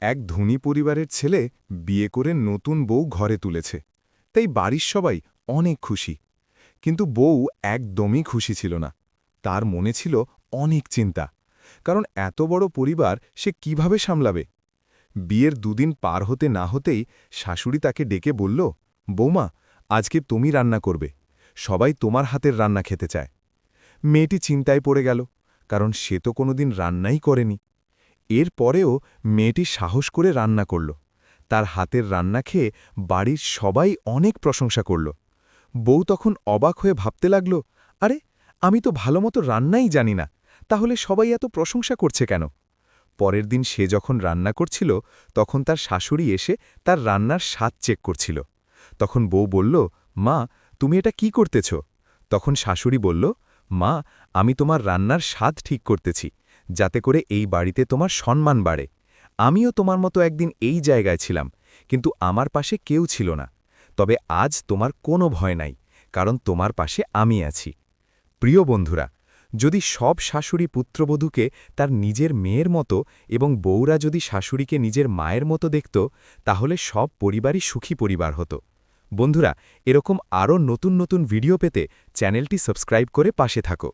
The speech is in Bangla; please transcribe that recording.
এক ধনী পরিবারের ছেলে বিয়ে করে নতুন বউ ঘরে তুলেছে, তাই বাড়ির সবাই অনেক খুশি। কিন্তু বউ একদমই খুশি ছিল না। তার মনে ছিল অনেক চিন্তা, কারণ এত বড় পরিবার সে কিভাবে সামলাবে। বিয়ের দুদিন পার হতে না হতেই শাশুড়ি তাকে ডেকে বলল, বৌমা, আজকে তুমি রান্না করবে, সবাই তোমার হাতের রান্না খেতে চায়। মেয়েটি চিন্তায় পড়ে গেল, কারণ সে তো কোনোদিন রান্নাই করেনি। এর পরেও মেয়েটি সাহস করে রান্না করল। তার হাতের রান্না খেয়ে বাড়ির সবাই অনেক প্রশংসা করল। বউ তখন অবাক হয়ে ভাবতে লাগল, আরে, আমি তো ভালোমতো রান্নাই জানি না, তাহলে সবাই এত প্রশংসা করছে কেন? পরের দিন সে যখন রান্না করছিল, তখন তার শাশুড়ি এসে তার রান্নার স্বাদ চেক করছিল। তখন বউ বলল, মা, তুমি এটা কি করতেছ? তখন শাশুড়ি বলল, মা, আমি তোমার রান্নার স্বাদ ঠিক করতেছি, যাতে করে এই বাড়িতে তোমার সম্মান বাড়ে। আমিও তোমার মতো একদিন এই জায়গায় ছিলাম, কিন্তু আমার পাশে কেউ ছিল না। তবে আজ তোমার কোনো ভয় নাই, কারণ তোমার পাশে আমি আছি। প্রিয় বন্ধুরা, যদি সব শাশুড়ি পুত্রবধূকে তার নিজের মেয়ের মতো এবং বউরা যদি শাশুড়িকে নিজের মায়ের মতো দেখত, তাহলে সব পরিবারই সুখী পরিবার হতো। বন্ধুরা, এরকম আরও নতুন নতুন ভিডিও পেতে চ্যানেলটি সাবস্ক্রাইব করে পাশে থাকো।